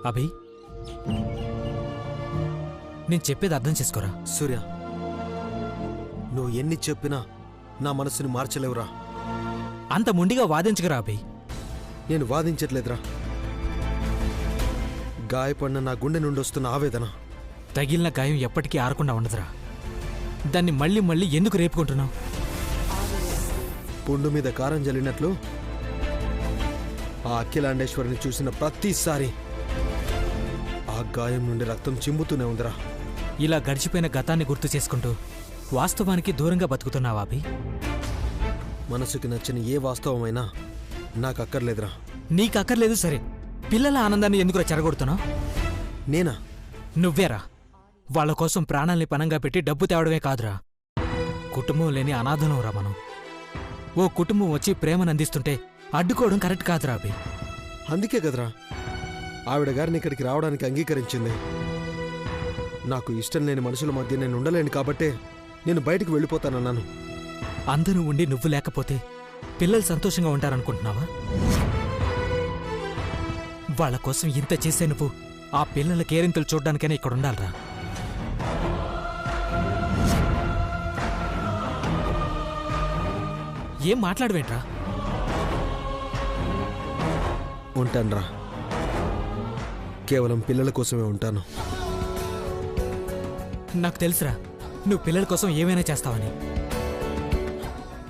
అభి, నేను చెప్పేది అర్థం చేసుకోరా. సూర్య, నువ్వు ఎన్ని చెప్పినా నా మనసుని మార్చలేవురా. అంత మొండిగా వాదించగరా అభి. నేను వాదించట్లేదురా. గాయపడిన నా గుండె నుండి వస్తున్న ఆవేదన. తగిలిన గాయం ఎప్పటికీ ఆరకుండా ఉండదురా. దాన్ని మళ్ళీ మళ్ళీ ఎందుకు రేపుకుంటున్నావు? పుండు మీద కారం జల్లినట్లు ఆ అఖిలాండేశ్వరిని చూసిన ప్రతిసారి ఆ గాయం నుండి రక్తం చింబుతూనే ఉందిరా. ఇలా గడిచిపోయిన గతాన్ని గుర్తు చేసుకుంటూ వాస్తవానికి దూరంగా బతుకుతున్నావా అభి? మనసుకి నచ్చిన ఏ వాస్తవమైనా నాకు అక్కర్లేదురా. నీకక్కర్లేదు సరే, పిల్లల ఆనందాన్ని ఎందుకురా చెరగొడుతున్నావు? నేనా? నువ్వేరా. వాళ్ల కోసం ప్రాణాల్ని పనంగా పెట్టి డబ్బు తేవడమే కాదురా, కుటుంబం లేని అనాథనంరా మనం. ఓ కుటుంబం వచ్చి ప్రేమను అందిస్తుంటే అడ్డుకోవడం కరెక్ట్ కాదురా అభి. అందుకే కదరా ఆవిడ గారిని ఇక్కడికి రావడానికి అంగీకరించింది. నాకు ఇష్టం లేని మనుషుల మధ్య నేను ఉండలేను కాబట్టే నేను బయటికి వెళ్ళిపోతానన్నాను. అందరూ ఉండి నువ్వు లేకపోతే పిల్లలు సంతోషంగా ఉంటారనుకుంటున్నావా? వాళ్ళ కోసం ఇంత చేసే నువ్వు ఆ పిల్లల కేరింతలు చూడ్డానికైనా ఇక్కడ ఉండాలరా. ఏం మాట్లాడవేంట్రా? ఉంటానురా. కేవలం పిల్లల కోసమే ఉంటాను. నాకు తెలుసురా, నువ్వు పిల్లల కోసం ఏమైనా చేస్తావని.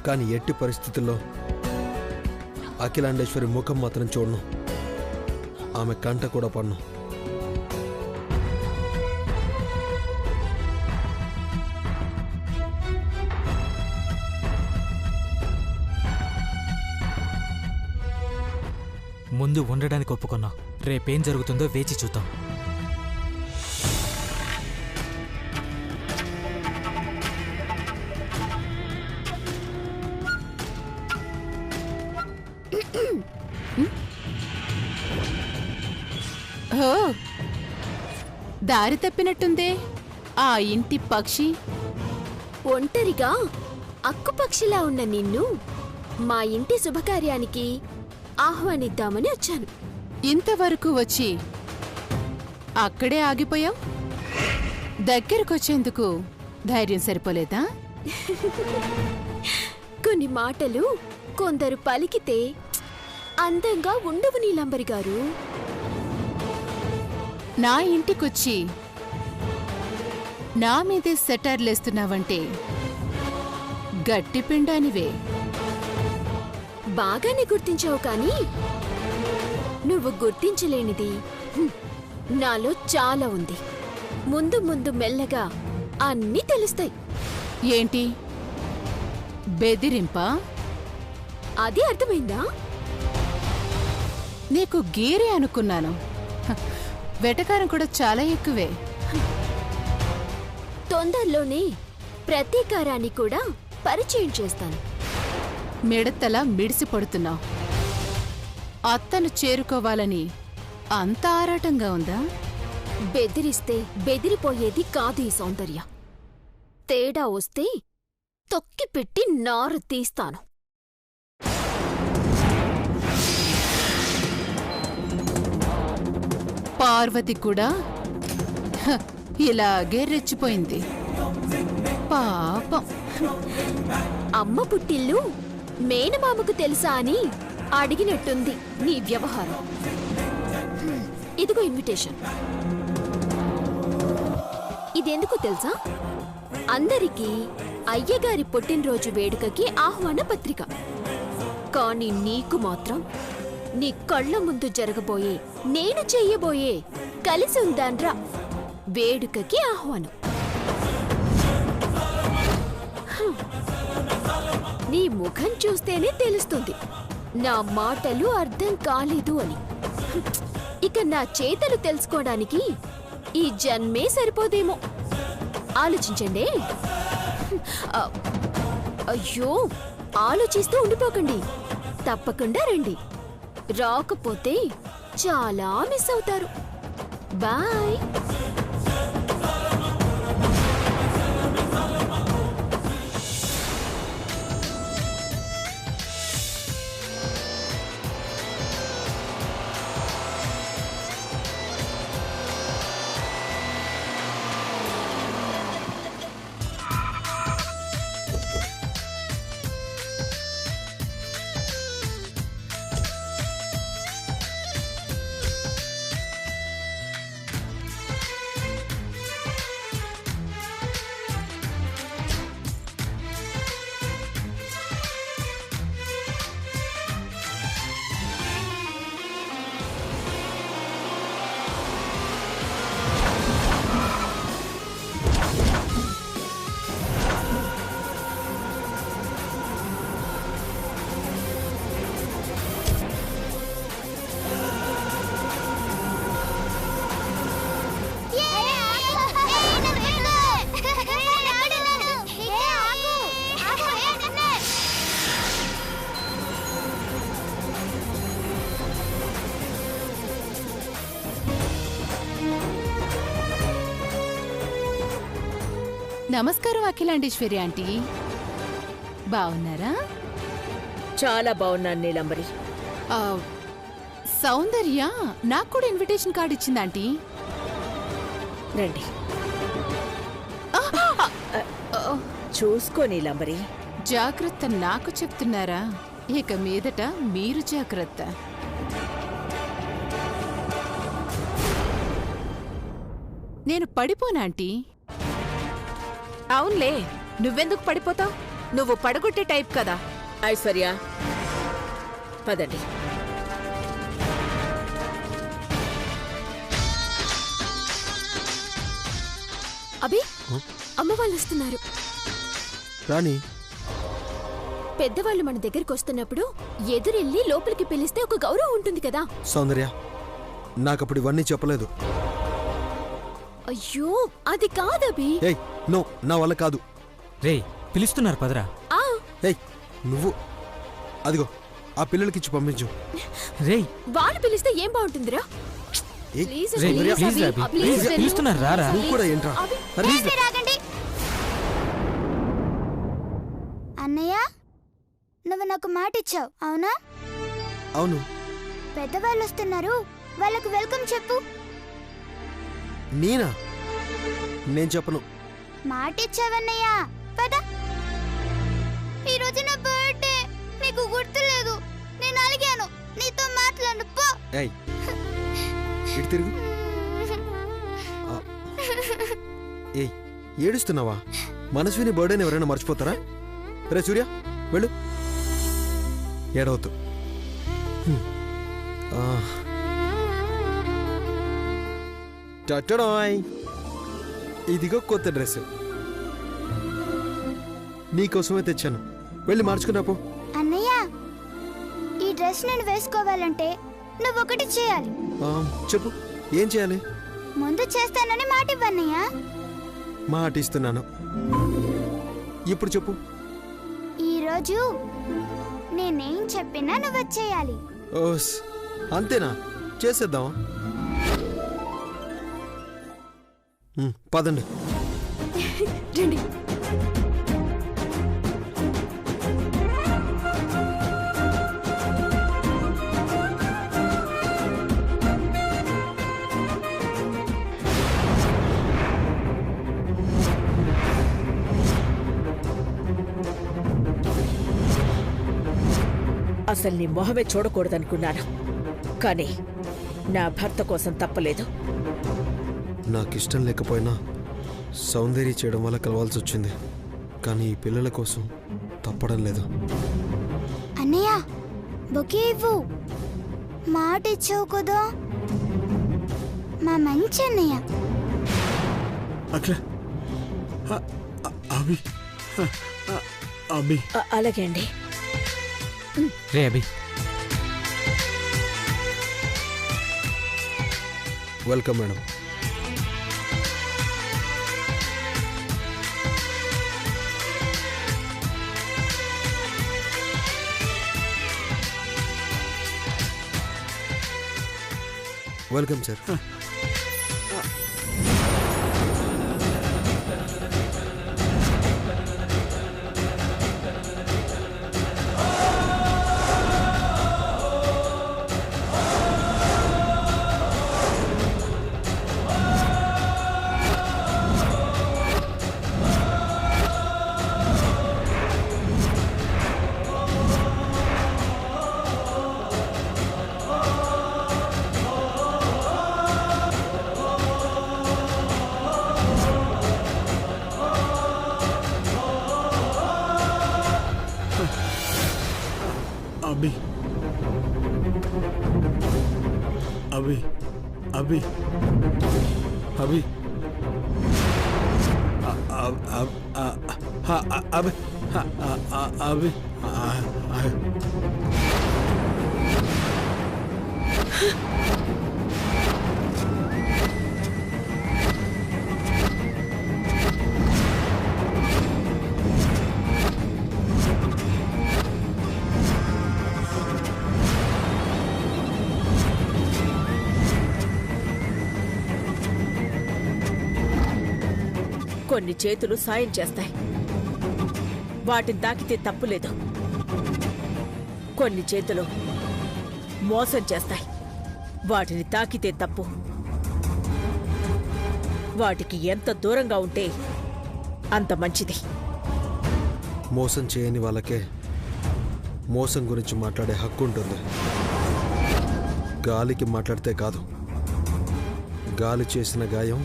కానీ ఎట్టి పరిస్థితుల్లో అఖిలాండేశ్వరి ముఖం మాత్రం చూడను. ఆమె కంట కూడా పడను. ముందు ఉండడానికి ఒప్పుకున్నావు. రేపేం జరుగుతుందో వేచి చూద్దాం. ఓ, దారి తప్పినట్టుందే ఆ ఇంటి పక్షి. ఒంటరిగా అక్కుపక్షిలా ఉన్న నిన్ను మా ఇంటి శుభకార్యానికి ఆహ్వానిద్దామని వచ్చాను. ఇంతవరకు వచ్చి అక్కడే ఆగిపోయావు. దగ్గరకొచ్చేందుకు ధైర్యం సరిపోలేదా? కొన్ని మాటలు కొందరు పలికితే అందంగా ఉండవు నీలంబరి గారు. నా ఇంటికొచ్చి నా మీదే సెటర్లేస్తున్నావంటే గట్టి పిండానివే. బాగానే గుర్తించావు కానీ నువ్వు గుర్తించలేనిది నాలో చాలా ఉంది. ముందు ముందు మెల్లగా అన్నీ తెలుస్తాయి. ఏంటి బెదిరింపా? అది అర్థమైందా? నీకు గీరే అనుకున్నాను. వెటకారం కూడా చాలా ఎక్కువే. తొందరలోనే ప్రతీకారాన్ని కూడా పరిచయం చేస్తాను. మిడతలా మిడిసి పడుతున్నావు. అత్తను చేరుకోవాలని అంత ఆరాటంగా ఉందా? బెదిరిస్తే బెదిరిపోయేది కాదు ఈ సౌందర్య. తేడా వస్తే తొక్కిపెట్టి నారు తీస్తాను. పార్వతి కూడా ఇలాగే రెచ్చిపోయింది పాపం. అమ్మ పుట్టిల్లు మేనమామకు తెలుసా అని అడిగినట్టుంది నీ వ్యవహారం. ఇదిగో ఇన్విటేషన్. ఇదెందుకు తెలుసా? అందరికీ అయ్యగారి పుట్టినరోజు వేడుకకి ఆహ్వాన పత్రిక. కానీ నీకు మాత్రం నీ కళ్ళ ముందు జరగబోయే, నేను చెయ్యబోయే కలిసి ఉందాన్రా వేడుకకి ఆహ్వానం. నీ ముఖం చూస్తేనే తెలుస్తుంది నా మాటలు అర్థం కాలేదు అని. ఇక నా చేతలు తెలుసుకోవడానికి ఈ జన్మే సరిపోదేమో. ఆలోచించండి. అయ్యో, ఆలోచిస్తూ ఉండిపోకండి. తప్పకుండా రండి. రాకపోతే చాలా మిస్ అవుతారు. బాయ్. నమస్కారం అఖిలాండేశ్వరి ఆంటీ. బాగున్నారా? చాలా బాగున్నాను నీలంబరి. ఆ, సౌందర్య నాకు కూడా ఇన్విటేషన్ కార్డు ఇచ్చింది ఆంటీ. రండి, చూసుకో నీలంబరి. జాగ్రత్త నాకు చెప్తున్నారా? ఇక మీదట మీరు జాగ్రత్త. నేను పడిపోనాంటీ. అవునులే, నువ్వెందుకు పడిపోతావు? నువ్వు పడగొట్టే టైప్ కదా. ఐశ్వర్య, పదండి. అభి, అమ్మ వాళ్ళు వస్తున్నారు. రాణి, పెద్దవాళ్ళు మన దగ్గరికి వస్తున్నప్పుడు ఎదురెళ్ళి లోపలికి పిలిస్తే ఒక గౌరవం ఉంటుంది కదా. సౌందర్య, నాకప్పుడు ఇవన్నీ చెప్పలేదు. అయ్యో, అది కాదభి. ఏయ్, నో, నా వల్ల కాదు. రేయ్ పిలుస్తున్నారు పదరా. ఆ, ఏయ్, నువ్వు అదిగో ఆ పిల్లలకిచ్చి పంపించు. రేయ్ వాళ్ళు పిలిస్తే ఏం బాగుంటుందిరా? ఏయ్, ప్లీజ్ రేయ్, అభి, ప్లీజ్ రా అభి, ప్లీజ్ ప్లీజ్ వెళ్ళు. పిలుస్తున్నారు రారా. నువ్వు కూడా ఏంట్రా? అభి, అరే, అన్నయ్య, నువ్వు నాకు మాట ఇచ్చావు, అవునా? అవును. పెద్దవాళ్ళు వస్తున్నారు, వాళ్ళకు వెల్కమ్ చెప్పు. నేనా? నేను చెప్పను. మాట ఇచ్చావన్నయ్య, పద. ఈరోజు నా బర్త్డే, నీకు గుర్తులేదు. నేను అలిగాను, నీతో మాట్లాడు పో. ఏయ్, ఇటు తిరుగు. ఏయ్, ఏడుస్తున్నావా? మనస్విని బర్త్డేని ఎవరైనా మర్చిపోతారా? రే సూర్య, వెళ్ళు. ఏడవద్దు. టట్టడాయ్, ఇదిగో కొత్త డ్రెస్, నీకోసమే తెచ్చాను. వెళ్ళి మార్చుకున్నా పో. అన్నయ్య, ఈ డ్రెస్ నేను వేసుకోవాలంటే నువ్వొకటి చేయాలి. చెప్పు, ఏం చేయాలి? ముందు చేస్తానని మాట ఇవ్వన్నయ్య. మాట ఇస్తున్నాను. ఇప్పుడు చెప్పు. ఈరోజు నేనేం చెప్పినా నువ్వు వచ్చేయాలి. ఓస్, అంతేనా? చేసేద్దాం. పదండి. రండి. అసలు నీ మొహమే చూడకూడదనుకున్నాను, కానీ నా భర్త కోసం తప్పలేదు. నాకిష్టం లేకపోయినా సౌందర్య చేయడం వల్ల కలవాల్సి వచ్చింది, కానీ ఈ పిల్లల కోసం తప్పడం లేదు. అన్నయ్య, బొకే ఇవ్వు. మాట ఇచ్చావు కదా, మా మంచి అన్నయ్య. అలాగే అండి. రే అభి, వెల్కమ్ మేడం. Welcome sir. अभी अभी अभी अभी अब हाँ अब अभी కొన్ని చేతులు సాయం చేస్తాయి, వాటిని తాకితే తప్పులేదు. కొన్ని చేతులు మోసం చేస్తాయి, వాటిని తాకితే తప్పు. వాటికి ఎంత దూరంగా ఉంటే అంత మంచిది. మోసం చేయని వాళ్ళకే మోసం గురించి మాట్లాడే హక్కు ఉంటుంది. గాలికి మాట్లాడితే కాదు, గాలి చేసిన గాయం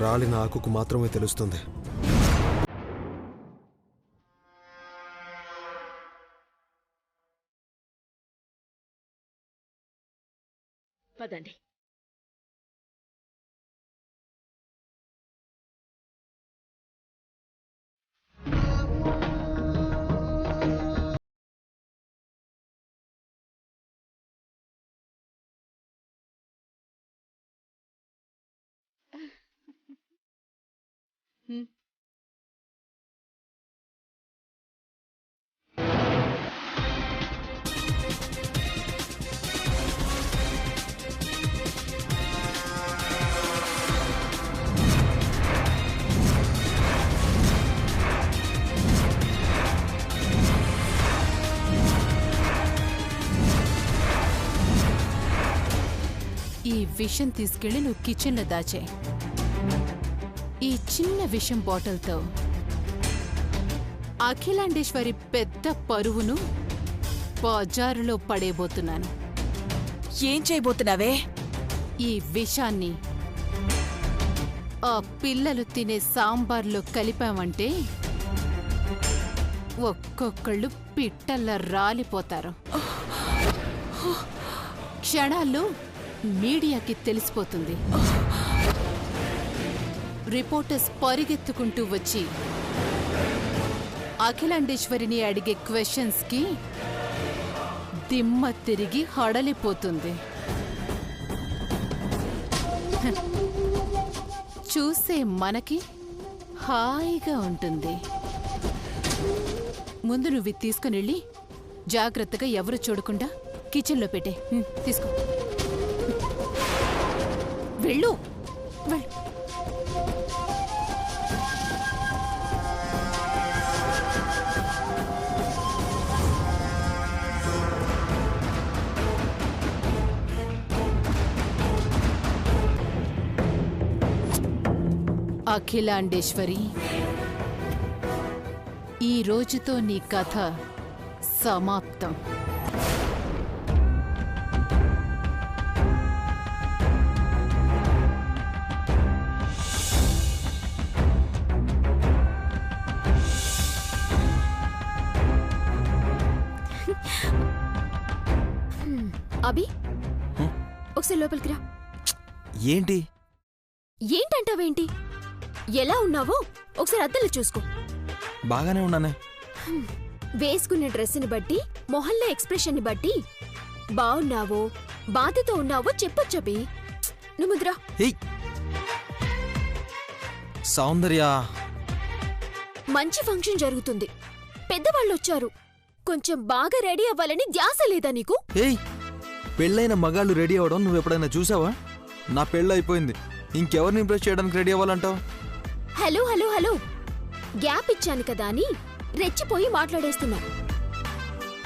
రాలిన ఆకుకు మాత్రమే తెలుస్తుంది. పదండి. ఈ విషం తీసుకెళ్లి నువ్వు కిచెన్లో దాచే. ఈ చిన్న విషం బాటిల్తో అఖిలాండేశ్వరి పెద్ద పరువును బజారులో పడేయబోతున్నాను. ఏం చేయబోతున్నావే? ఈ విషాన్ని ఆ పిల్లలు తినే సాంబార్లో కలిపామంటే ఒక్కొక్కళ్ళు పిట్టల్లా రాలిపోతారు. క్షణాల్లో మీడియాకి తెలిసిపోతుంది. రిపోర్టర్స్ పరిగెత్తుకుంటూ వచ్చి అఖిలాండేశ్వరిని అడిగే క్వశ్చన్స్కి దిమ్మ తిరిగి హడలిపోతుంది. చూసే మనకి హాయిగా ఉంటుంది. ముందు నువ్వు తీసుకునెళ్ళి జాగ్రత్తగా ఎవరు చూడకుండా కిచెన్లో పెట్టే. తీసుకో, వెళ్ళు వెళ్ళు. అఖిలాండేశ్వరి, ఈ రోజుతో నీ కథ సమాప్తం. అభి, ఒకసారి లోపలికి రా. ఏంటి? ఏంటంటావేంటి? ఎలా ఉన్నావో ఒకసారి అద్దంలో చూసుకో. బాగానే ఉన్నానే. వేసుకున్న డ్రెస్ని బట్టి, మొహంలో ఎక్స్ప్రెషన్ని బట్టి బాగున్నావో బాధతో ఉన్నావో చెప్పొచ్చబి. నువ్వు ముద్రా. సౌందర్య, మంచి ఫంక్షన్ జరుగుతుంది, పెద్దవాళ్ళొచ్చారు, కొంచెం బాగా రెడీ అవ్వాలని ధ్యాస లేదా నీకు? ఏయ్, పెళ్ళైన మగాళ్ళు రెడీ అవ్వడం నువ్వు ఎప్పుడైనా చూసావా? నా పెళ్ళైపోయింది, ఇంకెవరిని ఇంప్రెస్ చేయడానికి రెడీ అవ్వాలంటావు? హలో హలో హలో, గ్యాప్ ఇచ్చాను కదా అని రెచ్చిపోయి మాట్లాడేస్తున్నా.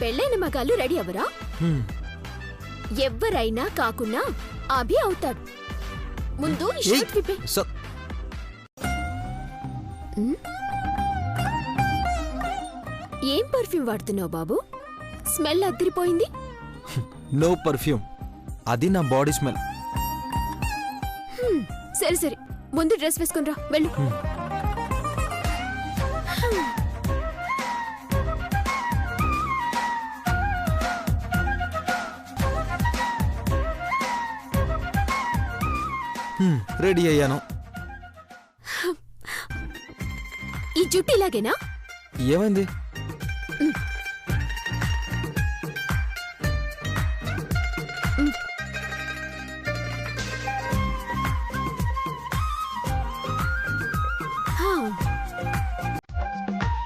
పెళ్ళైన మగాళ్ళు రెడీ అవ్వరా? ఎవ్వరైనా కాకున్నా అభి అవుతాడు. ముందు ఈ షర్ట్ విప్పే. ఏం పర్ఫ్యూమ్ వాడుతున్నావు బాబు? స్మెల్ అదిరిపోయింది. నో పర్ఫ్యూమ్, అది నా బాడీ స్మెల్. సరే సరే, ముందు డ్రెస్ వేసుకునిరా, వెళ్ళు. రెడీ అయ్యాను. ఈ జుట్టు ఇలాగేనా? ఏమైంది?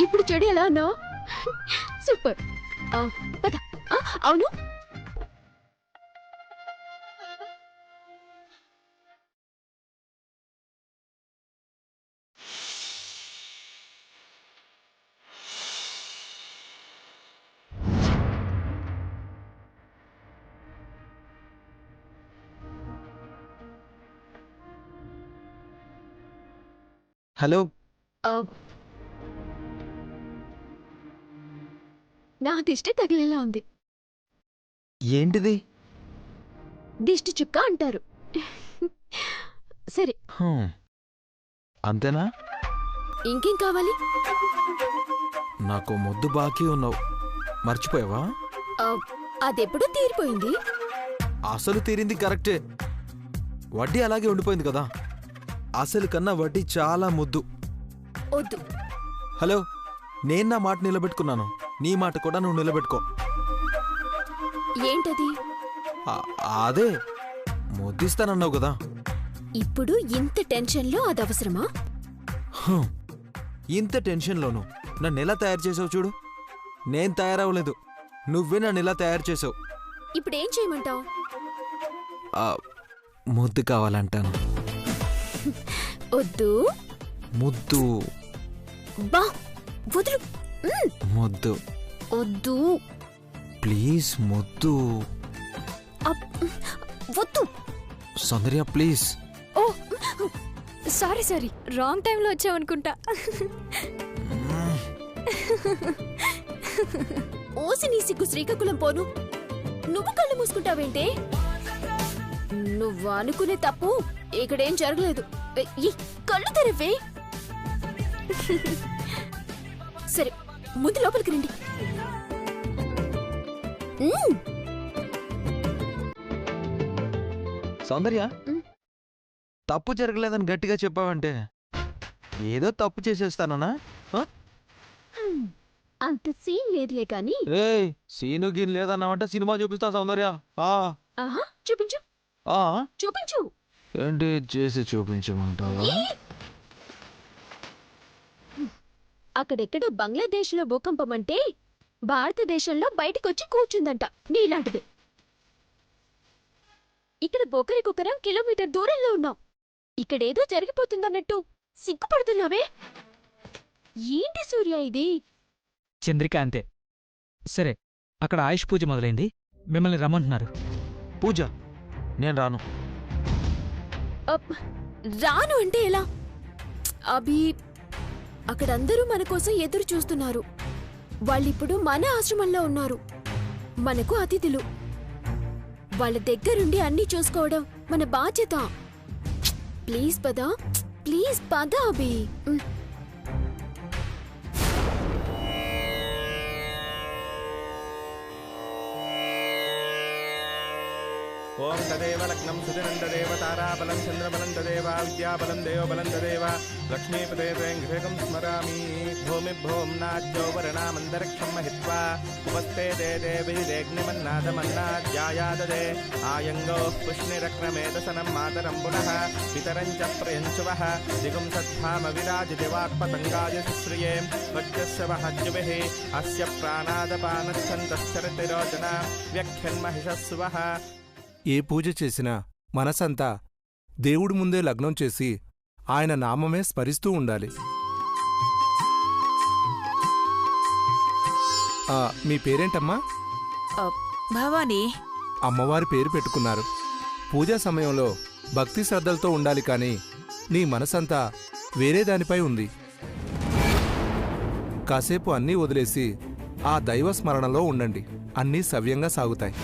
ఇప్పుడు చెడు ఎలా అన్నా? సూపర్. పద. అవును, హలో. నా దిష్టి తగిలేలా ఉంది. ఏంటిది? దిష్టి చుక్క అంటారు. సరే, అంతేనా? ఇంకేం కావాలి? నాకు ముద్దు బాకీ ఉన్నావు, మర్చిపోయావా? అదెప్పుడూ తీరిపోయింది. అసలు తీరింది కరెక్టే, వడ్డీ అలాగే ఉండిపోయింది కదా. అసలు కన్నా వడ్డీ చాలా ముద్దు. వద్దు. హలో, నేను నా మాట నిలబెట్టుకున్నాను, నీ మాట కూడా నువ్వు నిలబెట్టుకో. ఏంటది? అదే ముద్దిస్తానన్నావు కదా. ఇప్పుడు ఇంత టెన్షన్లో అది అవసరమా? ఇంత టెన్షన్లోను నన్ను ఎలా తయారు చేసావు చూడు. నేను తయారవ్వలేదు, నువ్వే నన్ను ఎలా తయారు చేసావు. ఇప్పుడేం చేయమంటావు? ముద్దు కావాలంటాను. వద్దు. ముద్దు. బా వదులు. ముద్దు. వద్దు ప్లీజ్, ముద్దు. వద్దు సౌందర్య ప్లీజ్. ఓ సారీ, రాంగ్ టైంలో వచ్చావనుకుంటా. ఓసి నీ సిగ్గు శ్రీకాకుళం పోను. నువ్వు కళ్ళు మూసుకుంటావేంటే? నువ్వు అనుకునే తప్పు ఇక్కడేం జరగలేదు. ఈ కళ్ళు తెరవే. సరే, ముందు లోపలికి రండి. సౌందర్య, తప్పు జరగలేదని గట్టిగా చెప్పావంటే ఏదో తప్పు చేసేస్తానా? అంత సీన్ లేదులే కానీ. ఏయ్, సీను గీన్ లేదన్నావంటే సినిమా చూపిస్తా సౌందర్య. చూపించు. చూపించు. ఏంటి చేసి చూపించమంటావా? అక్కడెక్కడో బంగ్లాదేశ్లో భూకంపం అంటే భారతదేశంలో బయటకొచ్చి కూర్చుందంట నీలాంటిది. ఇక్కడ బొకరి కుక్కరం కిలోమీటర్ దూరంలో ఉన్నాం. ఇక్కడేదో జరిగిపోతుందన్నట్టు సిగ్గుపడుతున్నావే. ఏంటి సూర్య ఇది? చంద్రిక అంతే. సరే, అక్కడ ఆయుష్ పూజ మొదలైంది, మిమ్మల్ని రమ్మంటున్నారు. పూజ? నేను రాను. రాను అంటే ఎలా? అభి, అక్కడందరూ మన కోసం ఎదురు చూస్తున్నారు. వాళ్ళిప్పుడు మన ఆశ్రమంలో ఉన్నారు, మనకు అతిథులు. వాళ్ళ దగ్గరుండి అన్నీ చూసుకోవడం మన బాధ్యత. ప్లీజ్ పద, ప్లీజ్ పద అభి. ఓం తదేవ లగ్నం సుదినం తదేవ తారాబలం చంద్రబలం తదేవ విద్యాబలం దేవబలం తదేవ లక్ష్మీపదే త్రయంఘ్రికం స్మరామి. భూమిభ్యోమ్నాద్యో వరణామంతరిక్షం మహిత్వా ఉపస్థే దే దేవీరేగ్నిమన్నాదమన్నాద్యాయాదదే ఆయంగోః పుష్ణిరక్రమేదసనం మాతరం పునః పితరం చ ప్రయంచువః దిగుం సద్ధామ విరాజిదివాక్పతంగాయ శుశ్రియే వజ్రస్య వహజ్యుభిః అస్య ప్రాణాదపానశ్చందశ్చరితిరోచన వ్యాఖ్యన్మహిషస్సువః. ఏ పూజ చేసినా మనసంతా దేవుడి ముందే లగ్నం చేసి ఆయన నామమే స్మరిస్తూ ఉండాలి. మీ పేరేంటమ్మా? భవానీ. అమ్మవారి పేరు పెట్టుకున్నారు. పూజా సమయంలో భక్తి శ్రద్ధలతో ఉండాలి, కానీ నీ మనసంతా వేరే దానిపై ఉంది. కాసేపు అన్నీ వదిలేసి ఆ దైవ స్మరణలో ఉండండి, అన్నీ సవ్యంగా సాగుతాయి.